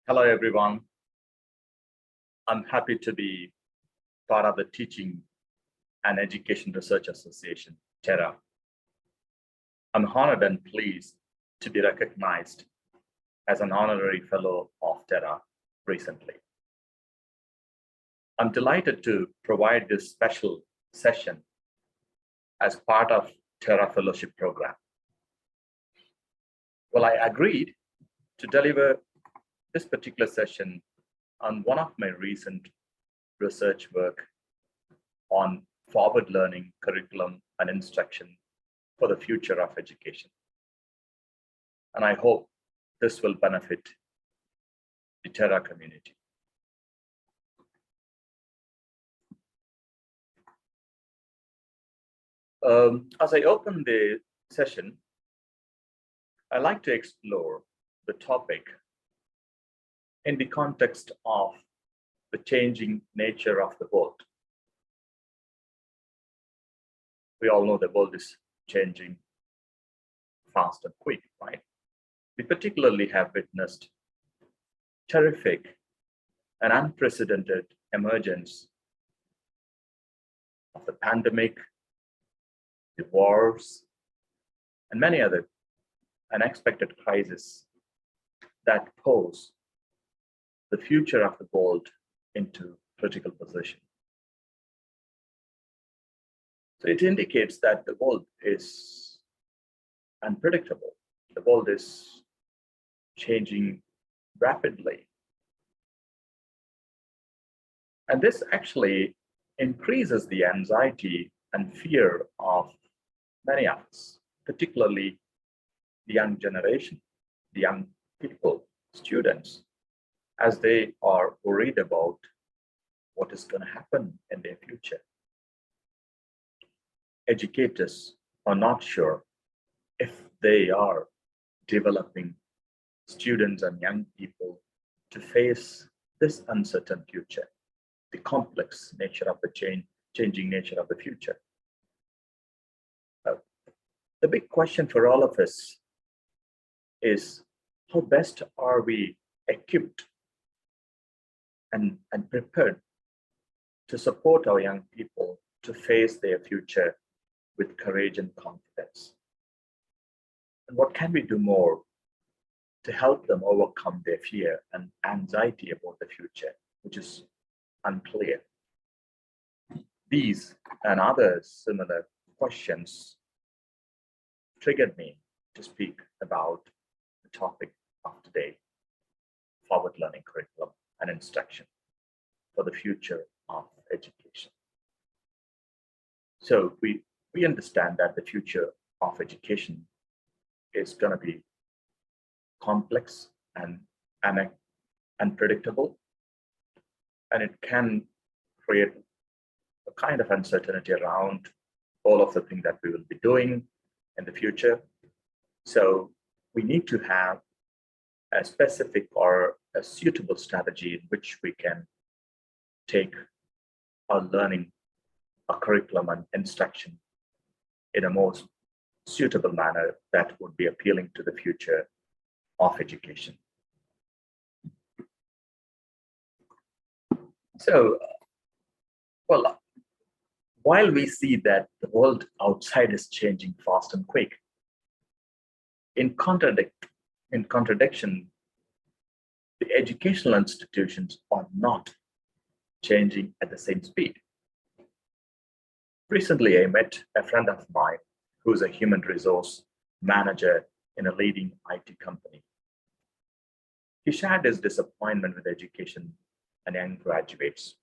Hello, everyone. I'm happy to be part of the Teaching and Education Research Association, TERA. I'm honored and pleased to be recognized as an honorary fellow of TERA recently. I'm delighted to provide this special session as part of TERA Fellowship Program. Well, I agreed to deliver this particular session on one of my recent research work on forward learning curriculum and instruction for the future of education. And I hope this will benefit the TERA community. As I open the session, I'd like to explore the topic in the context of the changing nature of the world. We all know the world is changing fast and quick, right? We particularly have witnessed terrific and unprecedented emergence of the pandemic, the wars, and many other unexpected crises that pose the future of the world into critical position. So it indicates that the world is unpredictable. The world is changing rapidly. And this actually increases the anxiety and fear of many of us, particularly the young generation, the young people, students, as they are worried about what is going to happen in their future. Educators are not sure if they are developing students and young people to face this uncertain future, the complex nature of the changing nature of the future. The big question for all of us is, how best are we equipped and prepared to support our young people to face their future with courage and confidence? And what can we do more to help them overcome their fear and anxiety about the future, which is unclear? These and other similar questions triggered me to speak about the topic of today, forward learning curriculum and instruction for the future of education. So we understand that the future of education is going to be complex and unpredictable, and it can create a kind of uncertainty around all of the things that we will be doing in the future. So we need to have a specific or a suitable strategy in which we can take our learning, our curriculum and instruction in a most suitable manner that would be appealing to the future of education. So, well, while we see that the world outside is changing fast and quick, in contradiction, the educational institutions are not changing at the same speed. Recently, I met a friend of mine who's a human resource manager in a leading IT company. He shared his disappointment with education and young graduates.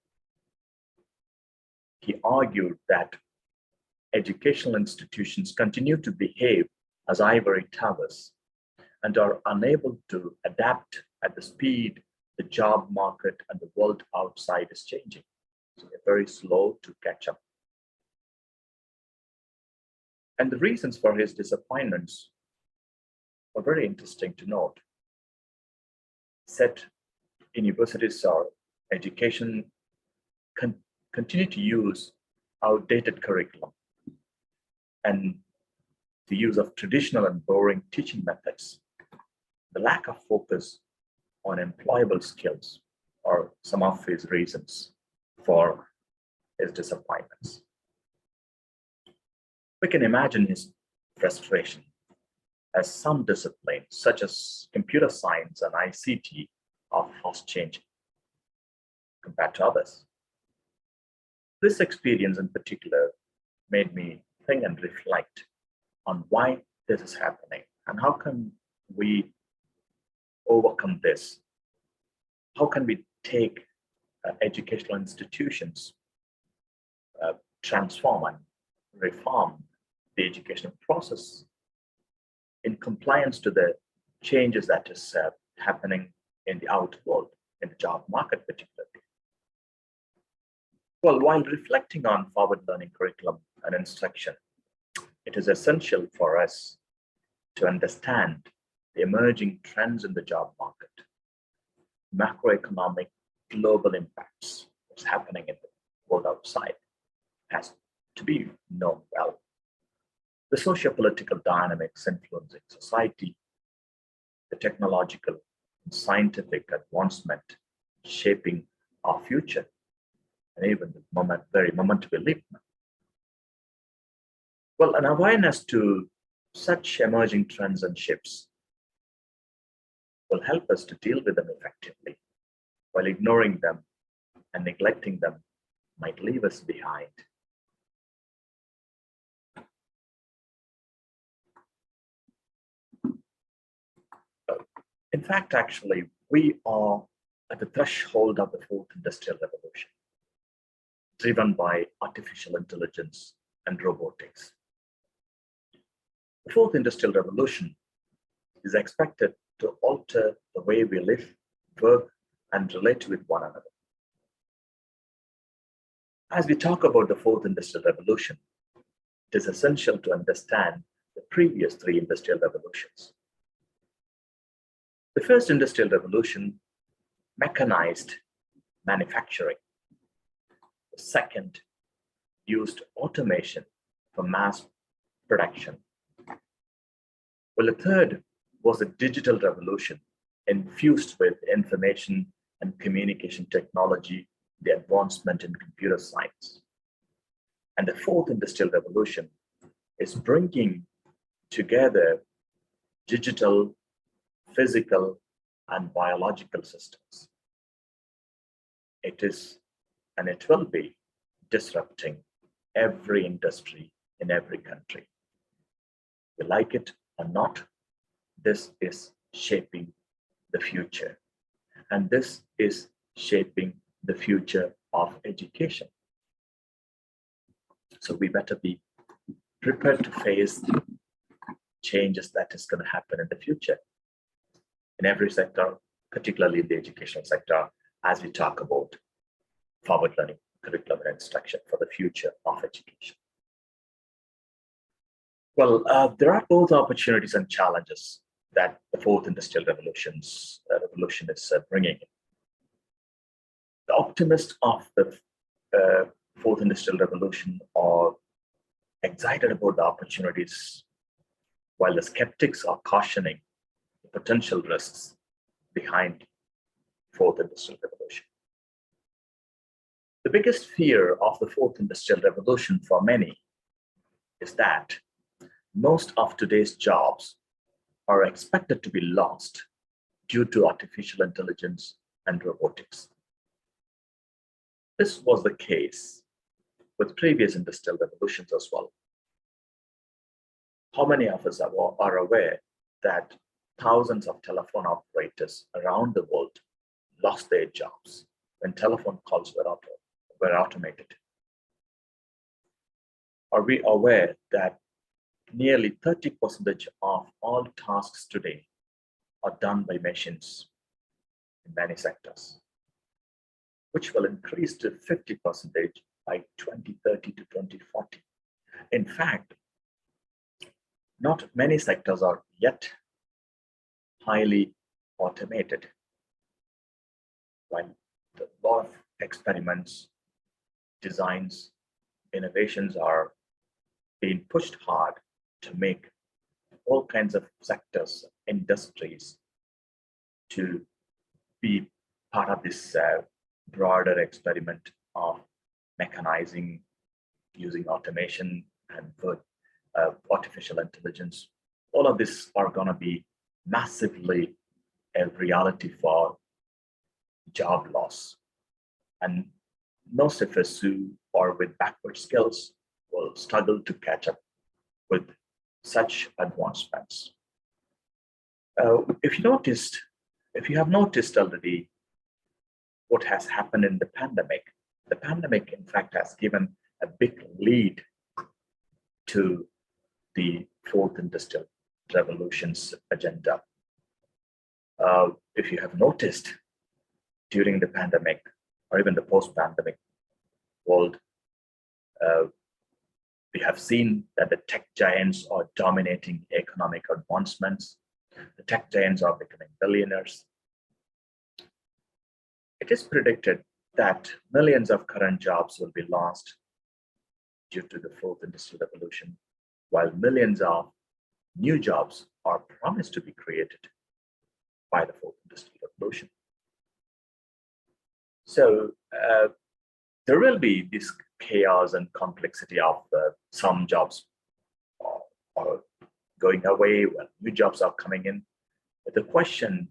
He argued that educational institutions continue to behave as ivory towers and are unable to adapt at the speed the job market and the world outside is changing. So they're very slow to catch up. And the reasons for his disappointments are very interesting to note. Said universities or education continue to use outdated curriculum and the use of traditional and boring teaching methods. The lack of focus on employable skills or some of his reasons for his disappointments. We can imagine his frustration as some disciplines, such as computer science and ICT, are fast changing compared to others. This experience in particular made me think and reflect on why this is happening and how can we overcome this. How can we take educational institutions, transform and reform the educational process in compliance to the changes that is happening in the out world, in the job market particularly. Well, while reflecting on forward learning curriculum and instruction, it is essential for us to understand the emerging trends in the job market, macroeconomic global impacts, what's happening in the world outside has to be known well. The socio-political dynamics influencing society, the technological and scientific advancement shaping our future, and even the very moment we live now. Well, an awareness to such emerging trends and shifts will help us to deal with them effectively, while ignoring them and neglecting them might leave us behind. In fact, actually, we are at the threshold of the fourth industrial revolution, driven by artificial intelligence and robotics. The fourth industrial revolution is expected to alter the way we live, work, and relate with one another. As we talk about the fourth industrial revolution, it is essential to understand the previous three industrial revolutions. The first industrial revolution, mechanized manufacturing. The second used automation for mass production. Well, the third was a digital revolution infused with information and communication technology, the advancement in computer science. And the fourth industrial revolution is bringing together digital, physical, and biological systems. It is, and it will be, disrupting every industry in every country. We like it or not, this is shaping the future. And this is shaping the future of education. So we better be prepared to face the changes that is going to happen in the future in every sector, particularly in the educational sector, as we talk about forward learning curriculum and instruction for the future of education. Well, there are both opportunities and challenges that the fourth industrial revolution is bringing in. The optimists of the fourth industrial revolution are excited about the opportunities, while the skeptics are cautioning the potential risks behind fourth industrial revolution. The biggest fear of the fourth industrial revolution for many is that most of today's jobs are expected to be lost due to artificial intelligence and robotics. This was the case with previous industrial revolutions as well. How many of us are aware that thousands of telephone operators around the world lost their jobs when telephone calls were automated? Are we aware that nearly 30% of all tasks today are done by machines in many sectors, which will increase to 50% by 2030 to 2040. In fact, not many sectors are yet highly automated, while a lot of experiments, designs, innovations are being pushed hard to make all kinds of sectors, industries to be part of this broader experiment of mechanizing, using automation and artificial intelligence. All of this are going to be massively a reality for job loss. And most of us who are with backward skills will struggle to catch up with such advancements. If you have noticed already what has happened in the pandemic in fact has given a big lead to the fourth industrial revolution's agenda. If you have noticed during the pandemic or even the post-pandemic world, we have seen that the tech giants are dominating economic advancements. The tech giants are becoming billionaires. It is predicted that millions of current jobs will be lost due to the fourth industrial revolution, while millions of new jobs are promised to be created by the fourth industrial revolution. So there will be this chaos and complexity of some jobs are going away while new jobs are coming in. But the question,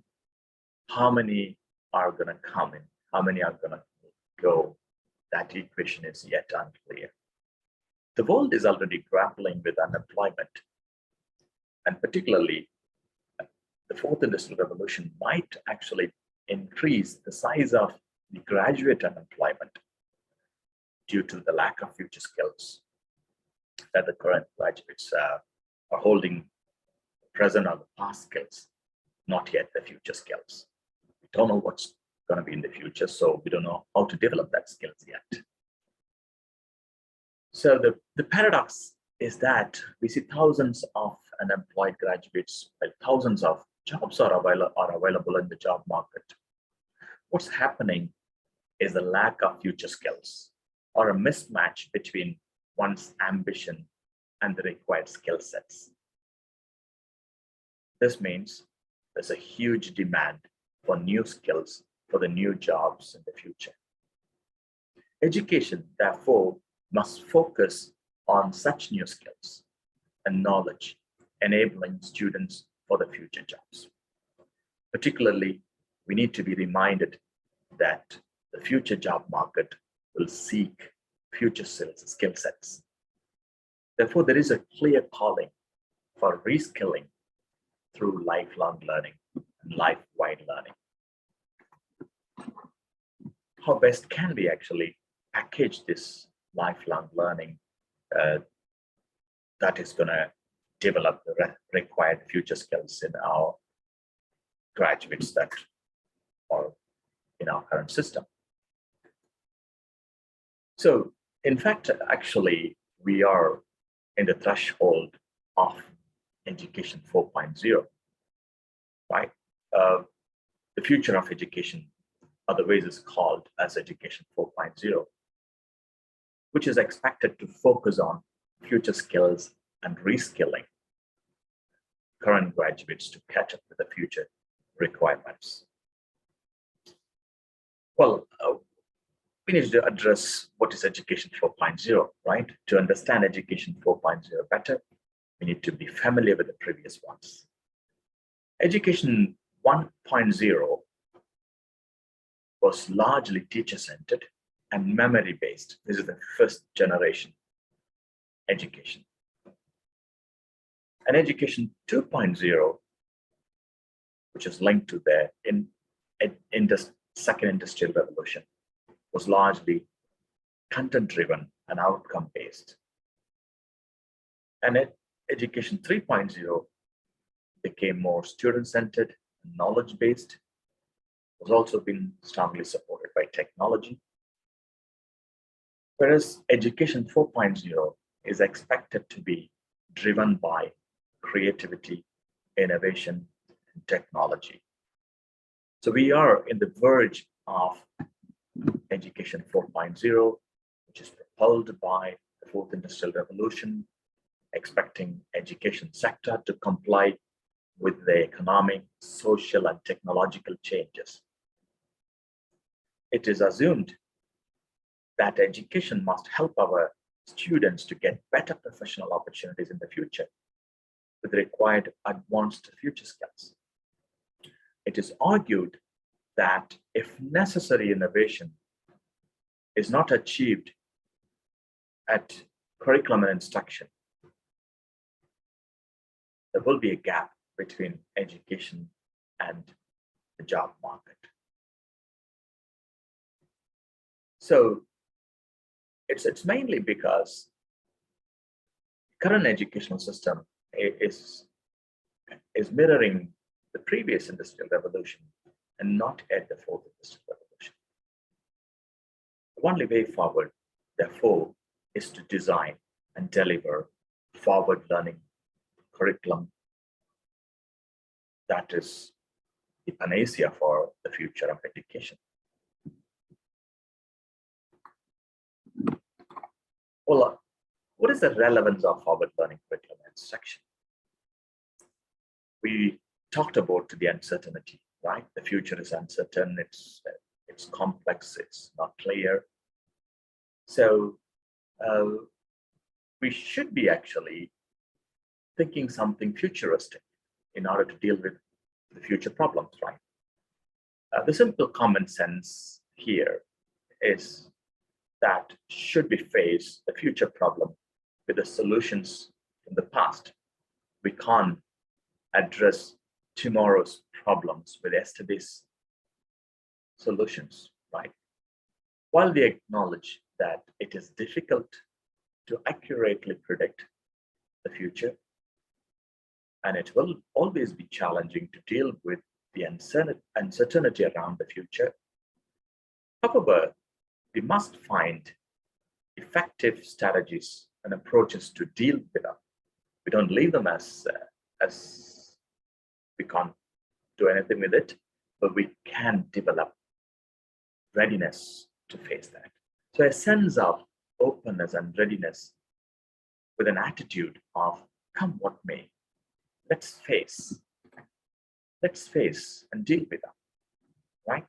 how many are going to come in, how many are going to go, that equation is yet unclear. The world is already grappling with unemployment, and particularly the fourth industrial revolution might actually increase the size of the graduate unemployment due to the lack of future skills that the current graduates are holding, present or the past skills, not yet the future skills. We don't know what's going to be in the future, so we don't know how to develop that skills yet. So the paradox is that we see thousands of unemployed graduates, while thousands of jobs are available in the job market. What's happening is the lack of future skills, or a mismatch between one's ambition and the required skill sets. This means there's a huge demand for new skills for the new jobs in the future. Education, therefore, must focus on such new skills and knowledge, enabling students for the future jobs. Particularly, we need to be reminded that the future job market will seek future skill sets. Therefore, there is a clear calling for reskilling through lifelong learning and life-wide learning. How best can we actually package this lifelong learning that is going to develop the required future skills in our graduates that are in our current system? So, in fact, actually, we are in the threshold of Education 4.0, right? The future of education, otherwise is called as Education 4.0, which is expected to focus on future skills and reskilling current graduates to catch up with the future requirements. Well, we need to address what is Education 4.0, right? To understand Education 4.0 better, we need to be familiar with the previous ones. Education 1.0 was largely teacher-centered and memory-based. This is the first generation education. And Education 2.0, which is linked to the second industrial revolution, was largely content-driven and outcome-based. And Education 3.0 became more student-centered, knowledge-based, was also been strongly supported by technology. Whereas Education 4.0 is expected to be driven by creativity, innovation, and technology. So we are in the verge of Education 4.0, which is propelled by the fourth industrial revolution, expecting education sector to comply with the economic, social, and technological changes it is assumed that education must help our students to get better professional opportunities in the future with required advanced future skills. It is argued that if necessary innovation is not achieved at curriculum and instruction, there will be a gap between education and the job market. So it's mainly because current educational system is mirroring the previous industrial revolution and not at the fourth industrial revolution. The only way forward, therefore, is to design and deliver forward learning curriculum that is the panacea for the future of education. Well, what is the relevance of forward learning curriculum instruction? We talked about the uncertainty, right? The future is uncertain, it's complex, it's not clear. So we should be actually thinking something futuristic in order to deal with the future problems, right? The simple common sense here is that should we face the future problem with the solutions from the past, we can't address tomorrow's problems with yesterday's solutions, right? While we acknowledge that it is difficult to accurately predict the future, and it will always be challenging to deal with the uncertainty around the future. However, we must find effective strategies and approaches to deal with them. We don't leave them as we can't do anything with it, but we can develop readiness to face that. So a sense of openness and readiness with an attitude of come what may, let's face and deal with them, right?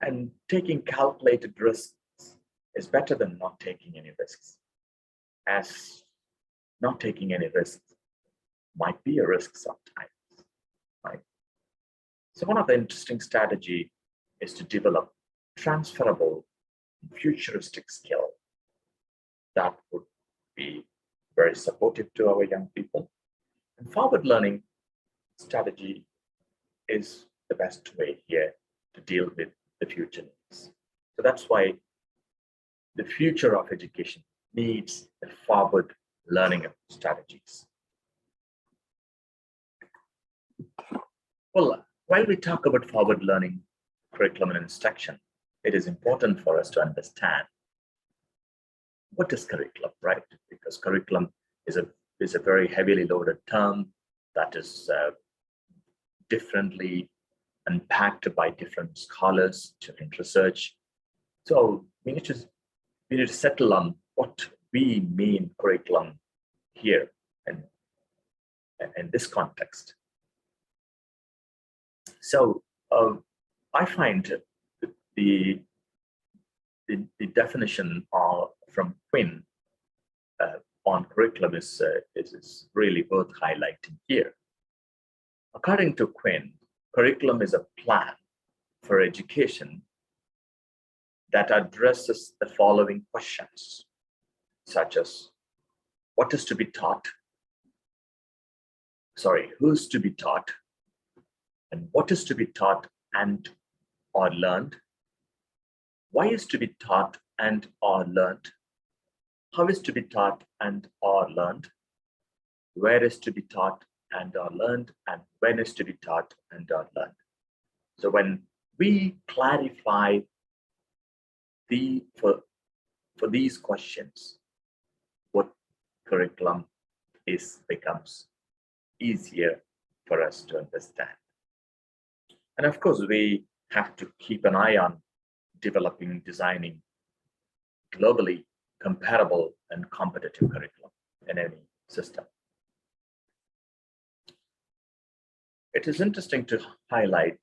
And taking calculated risks is better than not taking any risks, as not taking any risks might be a risk sometimes, right? So one of the interesting strategy is to develop transferable futuristic skill that would be very supportive to our young people. And forward learning strategy is the best way here to deal with the future needs. So that's why the future of education needs the forward learning strategies. Well, while we talk about forward learning curriculum and instruction, it is important for us to understand what is curriculum, right? Because curriculum is a very heavily loaded term that is differently unpacked by different scholars, different research. So we need to settle on what we mean curriculum here and in this context. So I find the definition from Quinn on curriculum is really worth highlighting here. According to Quinn, curriculum is a plan for education that addresses the following questions, such as what is to be taught, who's to be taught, and what is to be taught and or learned, why is to be taught and or learned, how is to be taught and or learned, where is to be taught and or learned, and when is to be taught and or learned. So when we clarify for these questions, what curriculum is becomes easier for us to understand. And of course, we have to keep an eye on developing, designing globally comparable and competitive curriculum in any system. It is interesting to highlight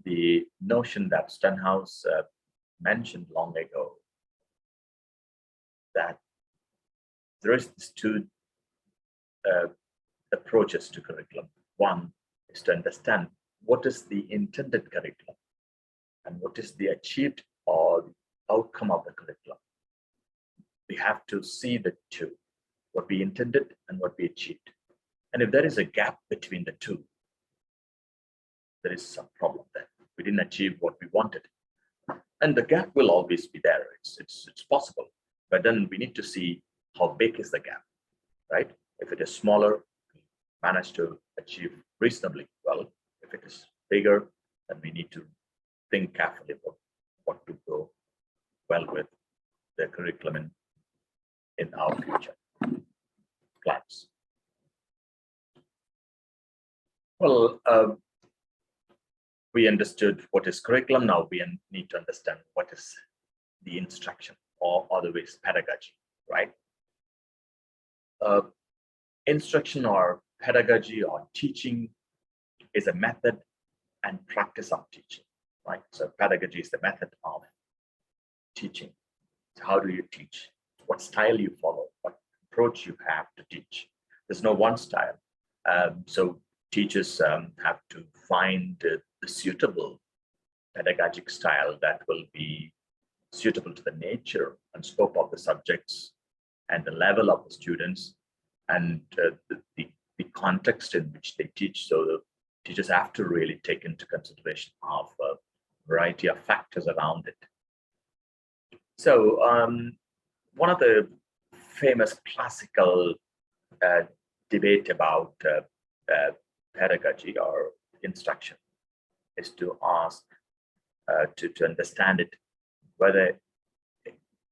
the notion that Stenhouse mentioned long ago, that there is these two approaches to curriculum. One is to understand what is the intended curriculum and what is the achieved or the outcome of the curriculum. We have to see the two, what we intended and what we achieved. And if there is a gap between the two, there is some problem there. We didn't achieve what we wanted. And the gap will always be there. It's possible. But then we need to see how big is the gap, right? If it is smaller, we manage to achieve reasonably well. If it is bigger, then we need to think carefully about what to go well with the curriculum in our future plans. Well, we understood what is curriculum. Now we need to understand what is the instruction, or otherwise pedagogy, right? Instruction or pedagogy or teaching is a method and practice of teaching, right? So pedagogy is the method of teaching. So how do you teach? What style you follow? What approach you have to teach? There's no one style. So teachers have to find the suitable pedagogic style that will be suitable to the nature and scope of the subjects and the level of the students and the context in which they teach. So the teachers have to really take into consideration of a variety of factors around it. So one of the famous classical debate about pedagogy or instruction is to ask, to understand it, whether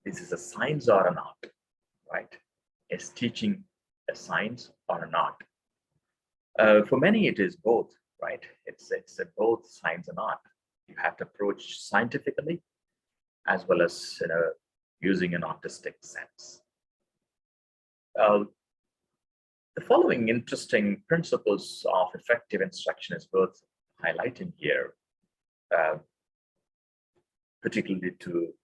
this is a science or an art, right? Is teaching a science or an art? For many, it is both, right? It's both science and art. You have to approach scientifically as well as using an artistic sense. The following interesting principles of effective instruction is worth highlighting here, particularly to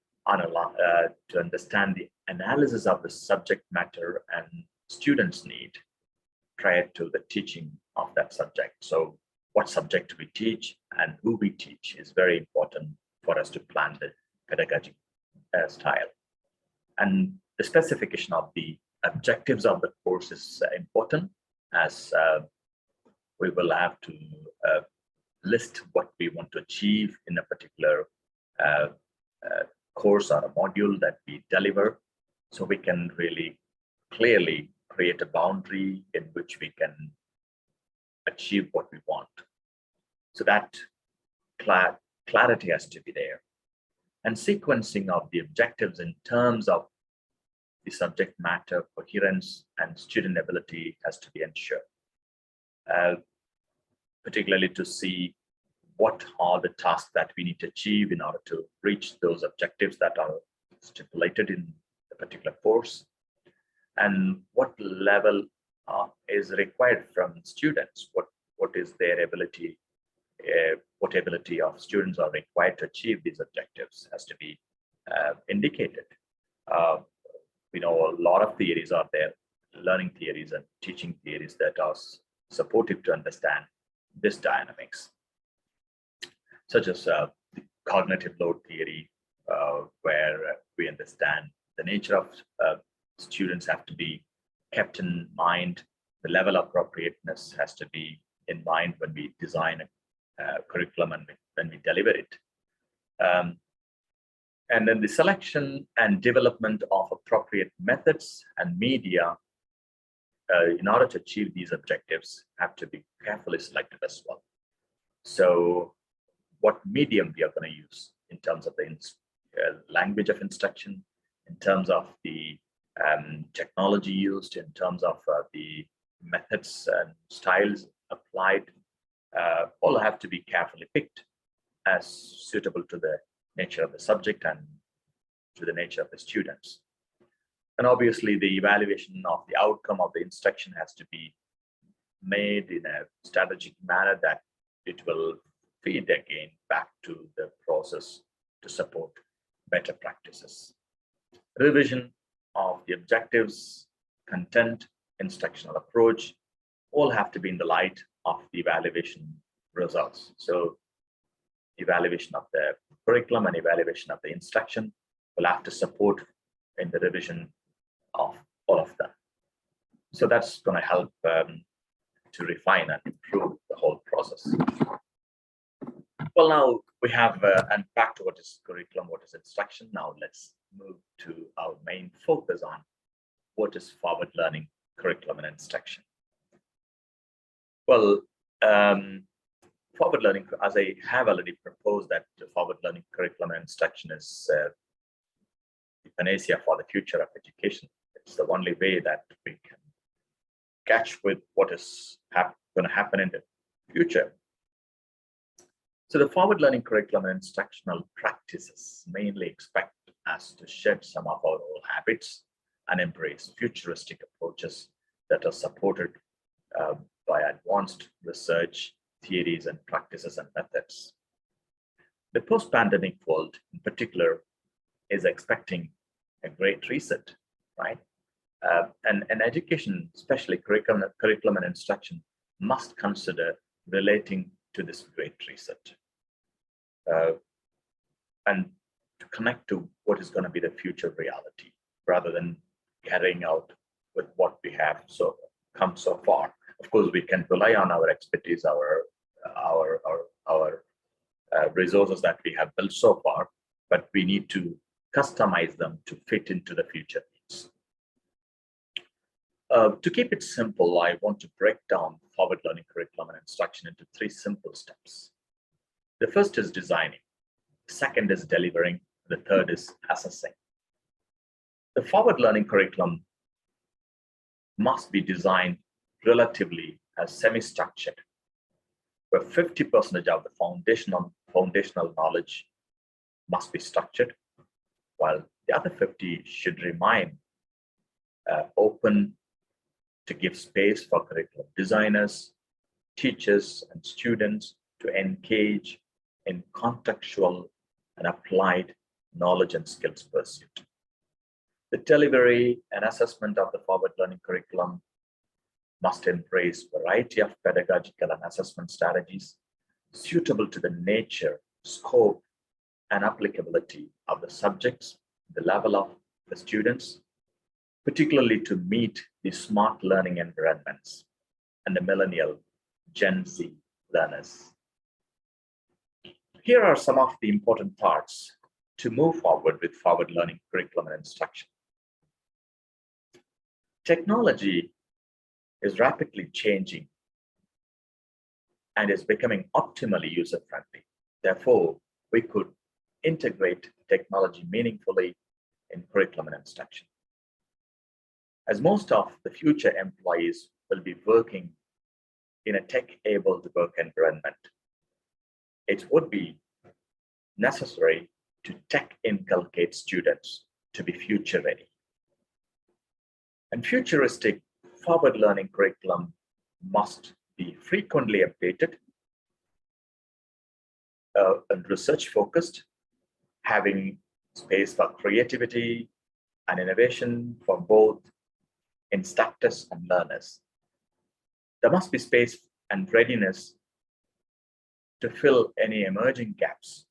understand the analysis of the subject matter and students' need prior to the teaching of that subject. So what subject we teach and who we teach is very important for us to plan the pedagogic style. And the specification of the objectives of the course is important, as we will have to list what we want to achieve in a particular course or a module that we deliver, so we can really clearly create a boundary in which we can achieve what we want. So that clarity has to be there. And sequencing of the objectives in terms of the subject matter, coherence, and student ability has to be ensured, particularly to see what are the tasks that we need to achieve in order to reach those objectives that are stipulated in a particular course, and what level is required from students, what is their ability, what ability of students are required to achieve these objectives has to be indicated. We know a lot of theories are there, learning theories and teaching theories that are supportive to understand this dynamics, such as the cognitive load theory, where we understand the nature of students have to be kept in mind. The level of appropriateness has to be in mind when we design a curriculum and when we deliver it. And then the selection and development of appropriate methods and media in order to achieve these objectives have to be carefully selected as well. So what medium we are going to use in terms of the language of instruction, in terms of the technology used, in terms of the methods and styles applied, all have to be carefully picked as suitable to the nature of the subject and to the nature of the students. And obviously the evaluation of the outcome of the instruction has to be made in a strategic manner that it will feed again back to the process to support better practices. Revision of the objectives, content, instructional approach, all have to be in the light of the evaluation results. So evaluation of the curriculum and evaluation of the instruction will have to support in the revision of all of them. So that's going to help to refine and improve the whole process. Well, now we have unpacked what is curriculum, what is instruction. Now let's move to our main focus on what is forward learning curriculum and instruction. Well, forward learning, as I have already proposed, that the forward learning curriculum and instruction is the panacea for the future of education. It's the only way that we can catch with what is going to happen in the future. So the forward learning curriculum and instructional practices mainly expect us to shed some of our old habits and embrace futuristic approaches that are supported by advanced research, theories, and practices and methods. The post-pandemic world in particular is expecting a great reset, right? And education, especially curriculum and instruction, must consider relating to this great reset and to connect to what is going to be the future reality, rather than carrying out with what we have come so far. Of course, we can rely on our expertise, our resources that we have built so far, but we need to customize them to fit into the future needs. To keep it simple, I want to break down forward learning curriculum and instruction into 3 simple steps. The first is designing, the second is delivering, the third is assessing. The forward learning curriculum must be designed relatively as semi-structured, where 50% of the foundational knowledge must be structured, while the other 50 should remain open to give space for curriculum designers, teachers, and students to engage in contextual and applied knowledge and skills pursuit. The delivery and assessment of the forward learning curriculum must embrace a variety of pedagogical and assessment strategies suitable to the nature, scope, and applicability of the subjects, the level of the students, particularly to meet the smart learning environments and the millennial Gen Z learners. Here are some of the important parts to move forward with forward learning curriculum and instruction. Technology is rapidly changing and is becoming optimally user-friendly. Therefore, we could integrate technology meaningfully in curriculum and instruction. As most of the future employees will be working in a tech-enabled work environment, it would be necessary to tech inculcate students to be future ready. And futuristic forward learning curriculum must be frequently updated and research focused, having space for creativity and innovation for both instructors and learners. There must be space and readiness to fill any emerging gaps,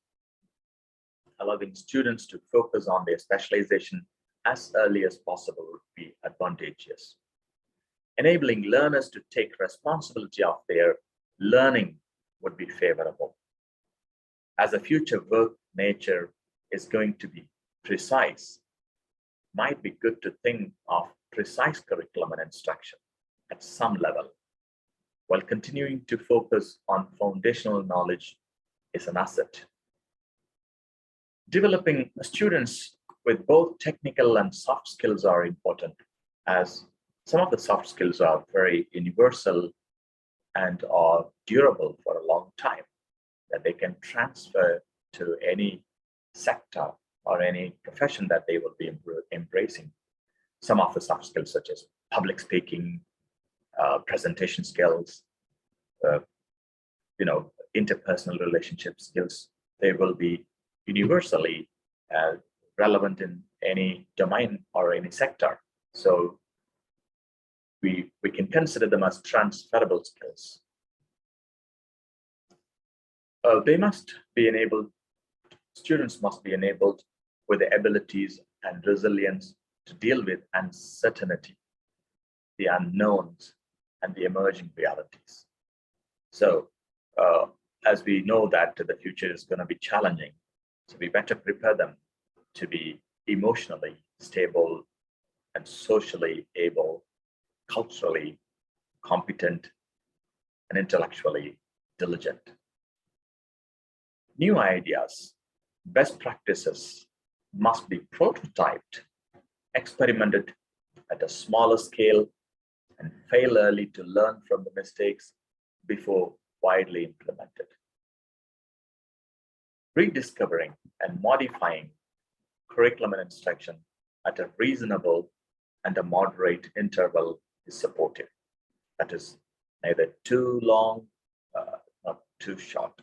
allowing students to focus on their specialization as early as possible would be advantageous. Enabling learners to take responsibility of their learning would be favorable. As the future work nature is going to be precise, might be good to think of precise curriculum and instruction at some level, while continuing to focus on foundational knowledge is an asset. Developing students with both technical and soft skills are important, as some of the soft skills are very universal and are durable for a long time, that they can transfer to any sector or any profession that they will be embracing. Some of the soft skills such as public speaking, presentation skills, interpersonal relationship skills. They will be universally relevant in any domain or any sector. So we can consider them as transferable skills. They must be enabled, students must be enabled with the abilities and resilience to deal with uncertainty, the unknowns, and the emerging realities. So as we know that the future is going to be challenging, so we better prepare them to be emotionally stable and socially able, culturally competent, and intellectually diligent. New ideas, best practices must be prototyped, experimented at a smaller scale, and fail early to learn from the mistakes before widely implemented. Rediscovering and modifying curriculum and instruction at a reasonable and a moderate interval is supportive. That is neither too long, not too short.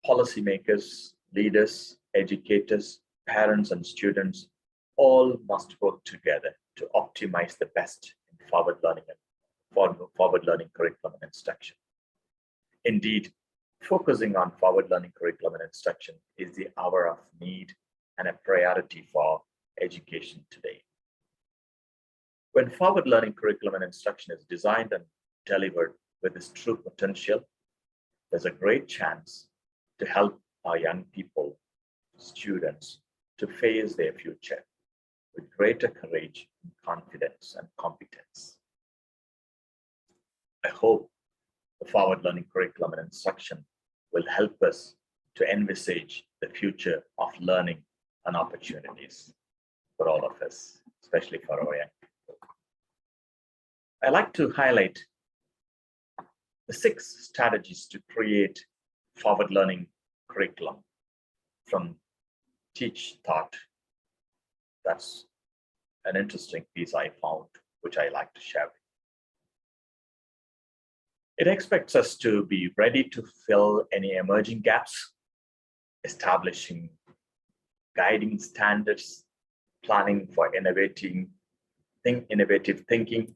Policymakers, leaders, educators, parents, and students all must work together to optimize the best in forward learning curriculum and instruction. Indeed, focusing on forward learning curriculum and instruction is the hour of need and a priority for education today. When forward learning curriculum and instruction is designed and delivered with its true potential, there's a great chance to help our young people, students, to face their future with greater courage, confidence, and competence. I hope the forward learning curriculum and instruction will help us to envisage the future of learning and opportunities for all of us, especially for our young people. I like to highlight the 6 strategies to create forward learning curriculum from Teach Thought. That's an interesting piece I found, which I like to share with you. It expects us to be ready to fill any emerging gaps, establishing guiding standards, planning for innovative thinking,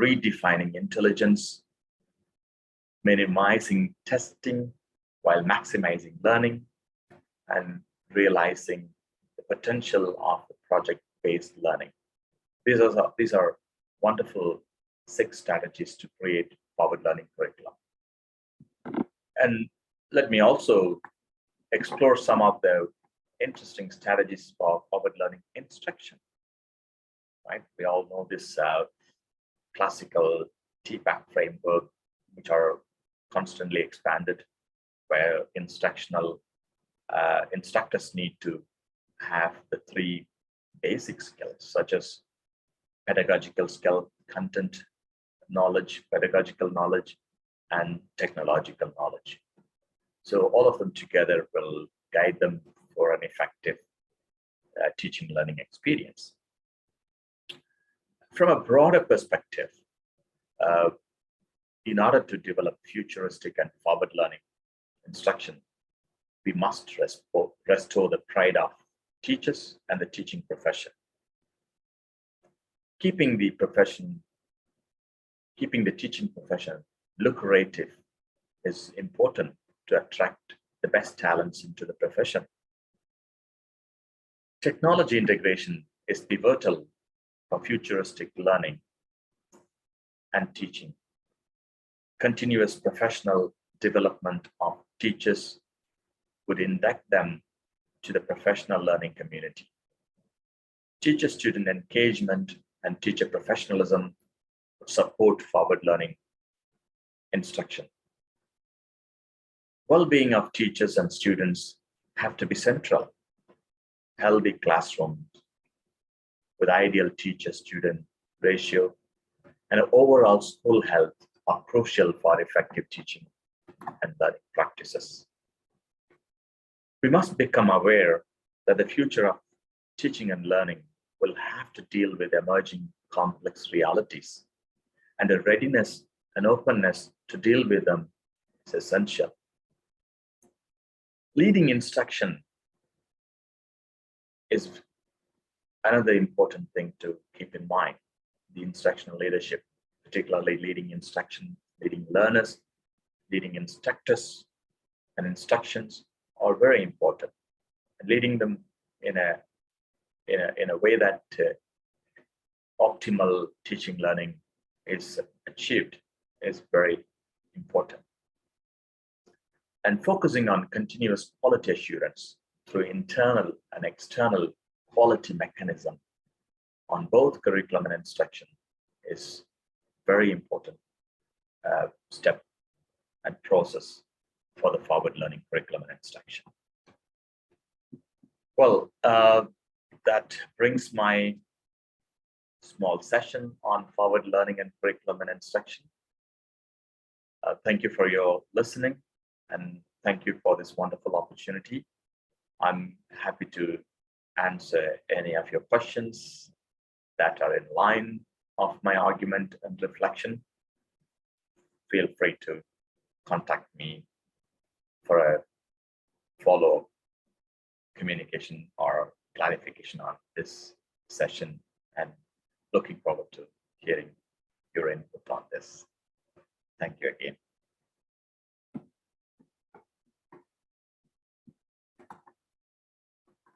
redefining intelligence, minimizing testing while maximizing learning, and realizing the potential of the project-based learning. These are wonderful 6 strategies to create forward learning curriculum. And let me also explore some of the interesting strategies for forward learning instruction. Right? We all know this classical TPAC framework, which are constantly expanded, where instructors need to have the 3 basic skills, such as pedagogical skill, content knowledge, pedagogical knowledge, and technological knowledge. So all of them together will guide them for an effective teaching learning experience. From a broader perspective, in order to develop futuristic and forward learning instruction, we must restore the pride of teachers and the teaching profession. Keeping the teaching profession lucrative is important to attract the best talents into the profession. Technology integration is pivotal for futuristic learning and teaching. Continuous professional development of teachers would induct them to the professional learning community. Teacher-student engagement and teacher professionalism would support forward learning instruction. Well-being of teachers and students have to be central. Healthy classrooms with ideal teacher-student ratio and overall school health are crucial for effective teaching and learning practices. We must become aware that the future of teaching and learning will have to deal with emerging complex realities, and a readiness and openness to deal with them is essential. Leading instruction is another important thing to keep in mind. The instructional leadership, particularly leading instruction, leading learners, leading instructors and instructions are very important. And leading them in a way that optimal teaching learning is achieved is very important. And focusing on continuous quality assurance through internal and external quality mechanism on both curriculum and instruction is very important step and process for the forward learning curriculum and instruction. Well, that brings my small session on forward learning and curriculum and instruction. Thank you for your listening, and thank you for this wonderful opportunity. I'm happy to answer any of your questions that are in line of my argument and reflection. Feel free to contact me for a follow-up communication or clarification on this session, and looking forward to hearing your input on this.